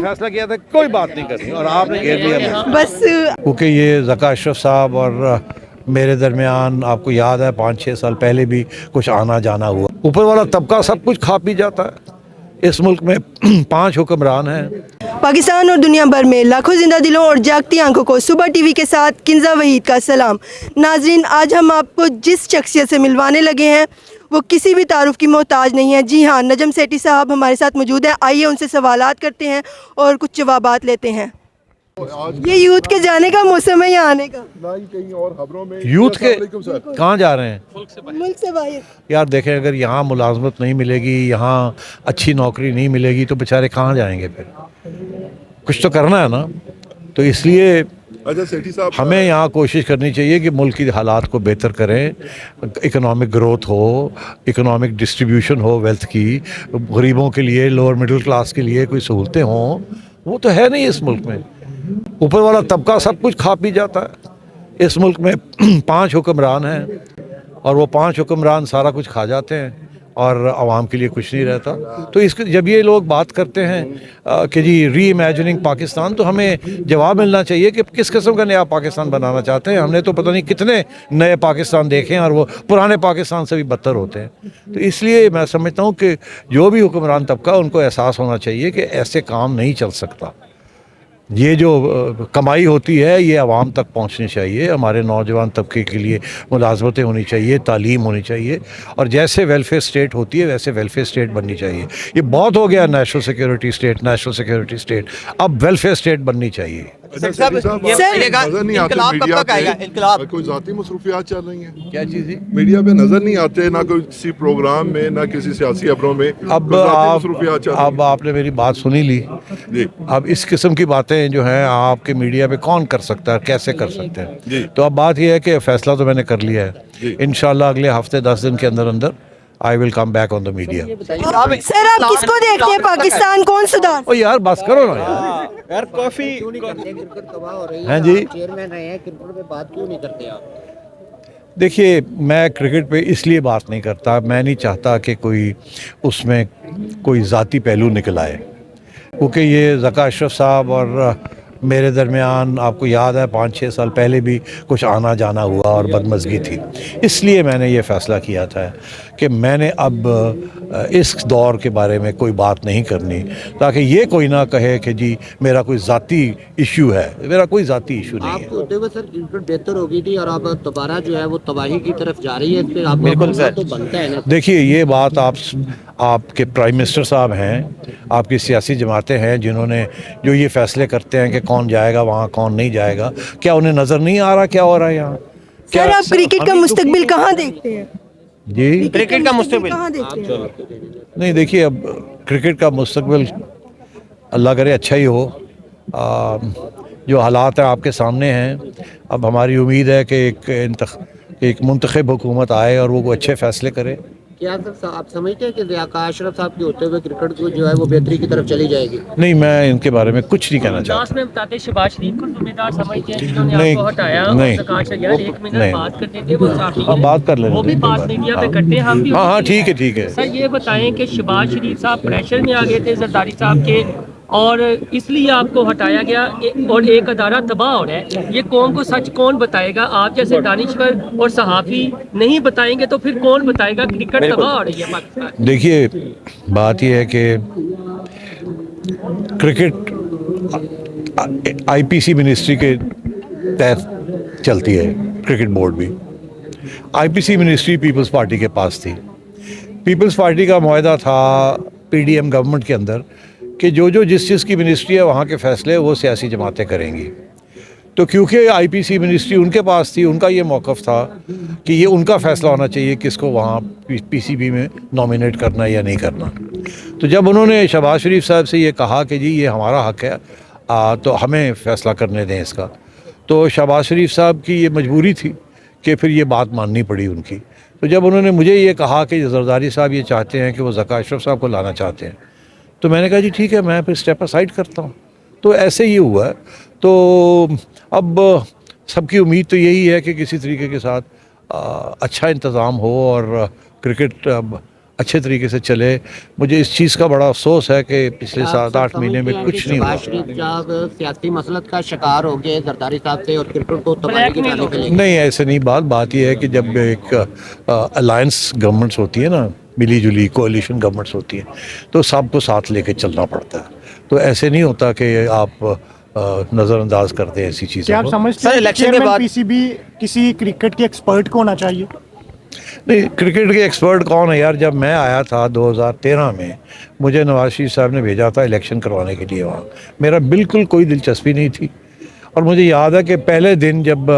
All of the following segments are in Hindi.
फैसला किया था कोई बात नहीं करनी और आपने घेर लिया बस क्योंकि ये ज़का अशरफ साहब और मेरे दरमियान आपको याद है 5-6 साल पहले भी कुछ आना जाना हुआ। ऊपर वाला तबका सब कुछ खा पी जाता है। इस मुल्क में 5 हुक्मरान हैं। पाकिस्तान और दुनिया भर में लाखों जिंदा दिलों और जागती आंखों को सुबह टीवी के साथ किंजा वहीद का सलाम। नाजरीन, आज हम आपको जिस शख्सियत से मिलवाने लगे हैं वो किसी भी तारुफ की मोहताज नहीं है। जी हाँ, नजम सेठी साहब हमारे साथ मौजूद हैं। आइए उनसे सवालात करते हैं और कुछ जवाबात लेते हैं। ये यूथ के जाने का मौसम है या आने का? कहीं और खबरों में यूथ के कहाँ जा रहे हैं? मुल्क से बाहर। यार देखें, अगर यहाँ मुलाजमत नहीं मिलेगी, यहाँ अच्छी नौकरी नहीं मिलेगी तो बेचारे कहाँ जाएंगे? फिर कुछ तो करना है ना। तो इसलिए अच्छा सेठी साहब, हमें यहाँ कोशिश करनी चाहिए कि मुल्क की हालात को बेहतर करें, इकोनॉमिक ग्रोथ हो, इकोनॉमिक डिस्ट्रीब्यूशन हो वेल्थ की, गरीबों के लिए, लोअर मिडिल क्लास के लिए कोई सहूलतें हों। वो तो है नहीं इस मुल्क में। ऊपर वाला तबका सब कुछ खा पी जाता है। इस मुल्क में 5 हुक्मरान हैं और वो 5 हुक्मरान सारा कुछ खा जाते हैं और आवाम के लिए कुछ नहीं रहता। तो इसके जब ये लोग बात करते हैं कि जी री इमेजिनिंग पाकिस्तान, तो हमें जवाब मिलना चाहिए कि किस किस्म का नया पाकिस्तान बनाना चाहते हैं। हमने तो पता नहीं कितने नए पाकिस्तान देखे हैं और वो पुराने पाकिस्तान से भी बदतर होते हैं। तो इसलिए मैं समझता हूँ कि जो भी हुक्मरान तबका, उनको एहसास होना चाहिए कि ऐसे काम नहीं चल सकता। ये जो कमाई होती है ये आवाम तक पहुंचनी चाहिए। हमारे नौजवान तबके के लिए मुलाजमतें होनी चाहिए, तालीम होनी चाहिए, और जैसे वेलफेयर स्टेट होती है वैसे वेलफेयर स्टेट बननी चाहिए। ये बहुत हो गया national security state, national security state, अब वेलफेयर स्टेट बननी चाहिए। नजर नहीं आते मीडिया पे, कोई जाती मसरूफियात चल रही हैं? क्या चीज़ है? मीडिया पे नजर नहीं आते, ना कोई किसी प्रोग्राम में, ना किसी सियासी खबरों में। अब आपने मेरी बात सुनी ली। अब इस किस्म की बातें जो हैं आपके मीडिया पे कौन कर सकता है, कैसे कर सकते हैं? तो अब बात यह है कि फैसला तो मैंने कर लिया है। इंशाल्लाह अगले हफ्ते 10 दिन के अंदर अंदर I will come back on the media. Sir, आप किसको देखते हैं? पाकिस्तान कौन सुधार? ओ यार बस करो ना यार कॉफी हैं जी। चेयरमैन रहे हैं, क्रिकेट पे बात क्यों नहीं करते आप? देखिए, मैं क्रिकेट पे इसलिए बात नहीं करता, मैं नहीं चाहता कि कोई उसमें कोई ज़ाती पहलू निकल आए, क्योंकि ये ज़का अशरफ साहब और मेरे दरमियान आपको याद है 5-6 साल पहले भी कुछ आना जाना हुआ और बदमज़गी थी। इसलिए मैंने ये फ़ैसला किया था कि मैंने अब इस दौर के बारे में कोई बात नहीं करनी, ताकि ये कोई ना कहे कि जी मेरा कोई ज़ाती इशू है। मेरा कोई ज़ाती इशू नहीं है। आपको होते हुए सर क्रिकेट बेहतर हो गई थी और अब दोबारा जो है वो तबाही की तरफ जा रही है, फिर आप बिल्कुल सर, तो बनता है ना। देखिए ये बात आपके प्राइम मिनिस्टर साहब हैं, आपकी सियासी जमातें हैं जिन्होंने जो ये फ़ैसले करते हैं कि कौन जाएगा वहाँ, कौन नहीं जाएगा, क्या उन्हें नज़र नहीं आ रहा क्या हो रहा है यहाँ? सर, आप क्रिकेट का मुस्तकबिल कहाँ देखते हैं? जी क्रिकेट का मुस्तकबिल कहाँ देखते हैं? नहीं, देखिए अब क्रिकेट का मुस्तकबिल अल्लाह करे अच्छा ही हो। जो हालात हैं आपके सामने हैं। अब हमारी उम्मीद है कि एक मुंतखब हुकूमत आए और वो अच्छे फ़ैसले करे। क्या सर आप समझते हैं कि ज़का अशरफ साहब के होते हुए क्रिकेट को जो है वो बेहतरी की तरफ चली जाएगी? नहीं, मैं इनके बारे में कुछ नहीं कहना चाहता। में बताते शहबाज शरीफ को जिम्मेदार समझते हैं जिन्होंने नहीं, आपको हटाया। नहीं, यार एक मिनट नहीं। बात करते थे वो साथी अब बात कर लेंगे, वो भी बात मीडिया पे करते हैं हम भी। हाँ, ठीक है, ठीक है। सर ये बताएं कि शहबाज शरीफ साहब प्रेशर में आ गए थे जरदारी साहब के और इसलिए आपको हटाया गया और एक अदारा तबाह हो रहा है। ये कौम को सच कौन बताएगा? आप जैसे दानिश्वर और सहाफ़ी नहीं बताएंगे तो फिर कौन बताएगा? क्रिकेट तबाह हो रही है पाकिस्तान। देखिए, बात यह है कि क्रिकेट आईपीसी मिनिस्ट्री के तहत चलती है। क्रिकेट बोर्ड भी आईपीसी मिनिस्ट्री पीपल्स पार्टी के पास थी। पीपल्स पार्टी का मुआहदा था पीडीएम गवर्नमेंट के अंदर कि जो जिस चीज़ की मिनिस्ट्री है वहाँ के फ़ैसले वो सियासी जमातें करेंगी। तो क्योंकि आईपीसी मिनिस्ट्री उनके पास थी, उनका ये मौक़िफ़ था कि ये उनका फ़ैसला होना चाहिए किसको वहाँ पीसीबी में नॉमिनेट करना या नहीं करना। तो जब उन्होंने शहबाज शरीफ साहब से ये कहा कि जी ये हमारा हक़ है, तो हमें फ़ैसला करने दें इसका, तो शहबाज शरीफ साहब की ये मजबूरी थी कि फिर ये बात माननी पड़ी उनकी। तो जब उन्होंने मुझे ये कहा कि जरदारी साहब ये चाहते हैं कि वो ज़का अशरफ साहब को लाना चाहते हैं, तो मैंने कहा जी ठीक है, मैं फिर स्टेप असाइड करता हूँ। तो ऐसे ही हुआ। तो अब सबकी उम्मीद तो यही है कि किसी तरीके के साथ अच्छा इंतज़ाम हो और क्रिकेट अच्छे तरीके से चले। मुझे इस चीज़ का बड़ा अफसोस है कि पिछले 7-8 महीने में कुछ नहीं हुआ। शहबाज शरीफ साहब सियासी मसलत का शिकार हो गए जरदारी साहब से और क्रिकेट को तबाही की जाने पे ले गए। नहीं, ऐसे नहीं। बात यह है कि जब एक अलायंस गवर्नमेंट्स होती है ना, मिली जुली कोalition गवर्नमेंट्स होती है, तो सबको साथ लेके चलना पड़ता है। तो ऐसे नहीं होता कि आप नज़रअंदाज करते हैं ऐसी चीज़ों क्या आप को। समझते हैं इलेक्शन के बाद पीसीबी किसी क्रिकेट के एक्सपर्ट को होना चाहिए? नहीं, क्रिकेट के एक्सपर्ट कौन है यार? जब मैं आया था 2013 में, मुझे नवाज शरीफ साहब ने भेजा था इलेक्शन करवाने के लिए वहाँ। मेरा बिल्कुल कोई दिलचस्पी नहीं थी। और मुझे याद है कि पहले दिन जब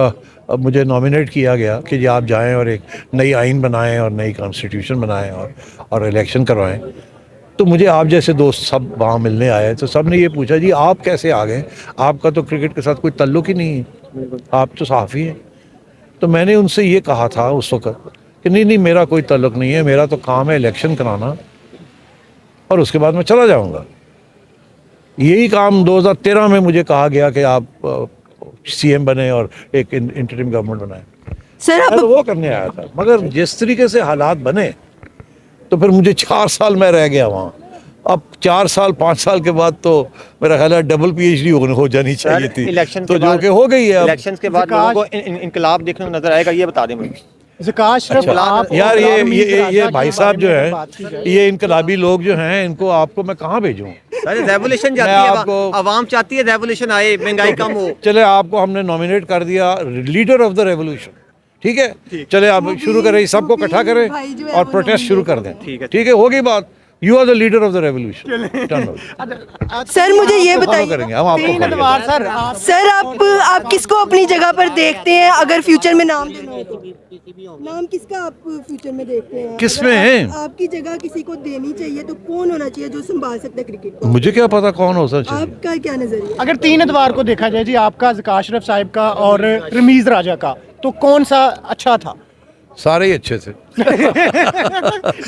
मुझे नॉमिनेट किया गया कि जी आप जाएं और एक नई आइन बनाएं और नई कॉन्स्टिट्यूशन बनाएं और इलेक्शन करवाएं, तो मुझे आप जैसे दोस्त सब वहाँ मिलने आए, तो सब ने ये पूछा जी आप कैसे आ गए, आपका तो क्रिकेट के साथ कोई ताल्लुक ही नहीं है, आप तो सहाफ़ी हैं। तो मैंने उनसे ये कहा था उस वक्त कि नहीं, मेरा कोई ताल्लुक नहीं है, मेरा तो काम है इलेक्शन कराना और उसके बाद मैं चला जाऊँगा। यही काम 2013 में मुझे कहा गया कि आप सीएम बने और एक इंटरिम गवर्नमेंट बनाए। सर मैं आप तो वो करने आया था, मगर जिस तरीके से हालात बने तो फिर मुझे 4 साल मैं रह गया वहाँ। अब 4 साल 5 साल के बाद तो मेरा ख्याल है डबल PhD हो जानी चाहिए थी, इलेक्शन तो जो कि हो गई है। इलेक्शन के बाद लोगों को इनकलाब देखने को नजर आएगा, ये बता दें मुझे। ज़कात शरीफ आप यार ये राजा भाई के साहब जो बारे में है, बात की जाए। ये इनकलाबी लोग जो हैं, इनको आपको मैं कहाँ भेजूँ? रेवोल्यूशन मैं जाती है, आपको- आवाम चाहती है रेवोल्यूशन आए, महंगाई कम हो। चले आपको हमने नॉमिनेट कर दिया लीडर ऑफ द रेवोल्यूशन, ठीक है? चले आप शुरू करें, सबको इकट्ठा करें भाई जो है और वो प्रोटेस्ट शुरू कर दें। ठीक है, होगी बात। You are the leader of the revolution. Sir मुझे ये बताइए करेंगे हम आपको। 3 अतवार सर सर आप किसको अपनी जगह पर देखते हैं अगर फ्यूचर में नाम देना हो तो? नाम किसका आप फ्यूचर में देखते हैं? किसमें अगर है? आपकी जगह किसी को देनी चाहिए तो कौन होना चाहिए जो संभाल सकता है क्रिकेट को? मुझे क्या पता कौन हो सकता है। आपका क्या नजरिया? अगर 3 अतवार को देखा जाए जी, आपका, ज़कात शरीफ साहब का और रमीज़ राजा का, तो कौन सा अच्छा था? सारे ही अच्छे थे।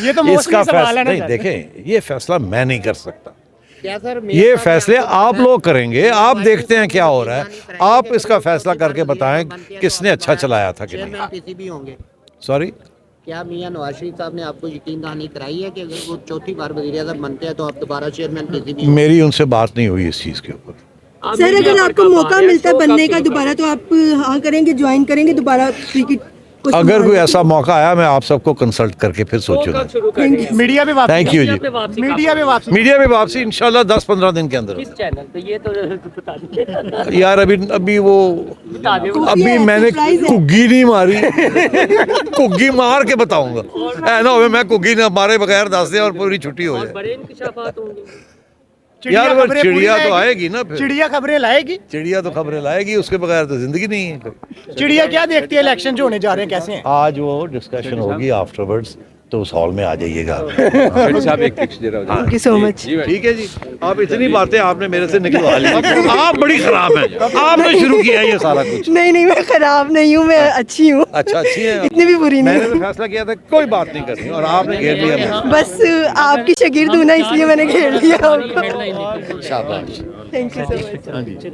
ये तो मोस्टली इसका सवाल फैसला है ना नहीं, सर। देखें, ये फैसला मैं नहीं कर सकता। क्या सर ये फैसले आप लोग करेंगे। आप देखते हैं क्या हो रहा है, आप इसका फैसला करके बताएं किसने अच्छा चलाया था कि नहीं। चेयरमैन पीसीबी होंगे? सॉरी, क्या मियां नवाज शरीफ साहब ने आपको यकीन दहानी कराई है कि अगर वो चौथी बार वज़ीर आज़म बनते हैं तो आप दोबारा चेयरमैन पीसीबी? मेरी उनसे बात नहीं हुई इस चीज़ के ऊपर। सर अगर आपको मौका मिलता है बनने का दोबारा तो आप हाँ करेंगे, ज्वाइन करेंगे दोबारा क्रिकेट को? अगर कोई ऐसा मौका आया, मैं आप सबको कंसल्ट करके फिर सोचूंगा। शुरू कर रहे हैं मीडिया पे वापसी, थैंक यू जी। मीडिया पे वापसी। मीडिया में वापसी इंशाल्लाह 10-15 दिन के अंदर। किस चैनल पे ये तो बता दीजिए। यार अभी वो बता दें। अभी मैंने कुग्गी नहीं मारी। कुग्गी मार के बताऊंगा। ऐ ना हो मैं कुग्गी ना मारे बगैर दस दे और पूरी छुट्टी हो और जाए। बड़े इंकशाफात होंगे। यार वो खबरें चिड़िया पूरी तो लाएगी। आएगी ना, फिर चिड़िया खबरें लाएगी। चिड़िया तो खबरें लाएगी, उसके बगैर तो जिंदगी नहीं है। चिड़िया क्या देखती है इलेक्शन जो होने जा रहे हैं, कैसे हैं? आज वो डिस्कशन होगी आफ्टरवर्ड्स, तो उस हॉल में आ जाइएगा। Thank you so much. ठीक है जी, आप इतनी बातें आपने मेरे से निकलवा ली। आप बड़ी खराब हैं, आपने शुरू किया ये सारा कुछ। नहीं मैं खराब नहीं हूँ, मैं अच्छी हूँ। अच्छा, अच्छी है। इतनी भी बुरी नहीं मैंने तो फैसला किया था कोई बात नहीं करनी और आपने घेर लिया मुझे। बस आपकी शागिर्द हूँ ना, इसलिए मैंने घेर लिया आपको। शाबाश। Thank you so much.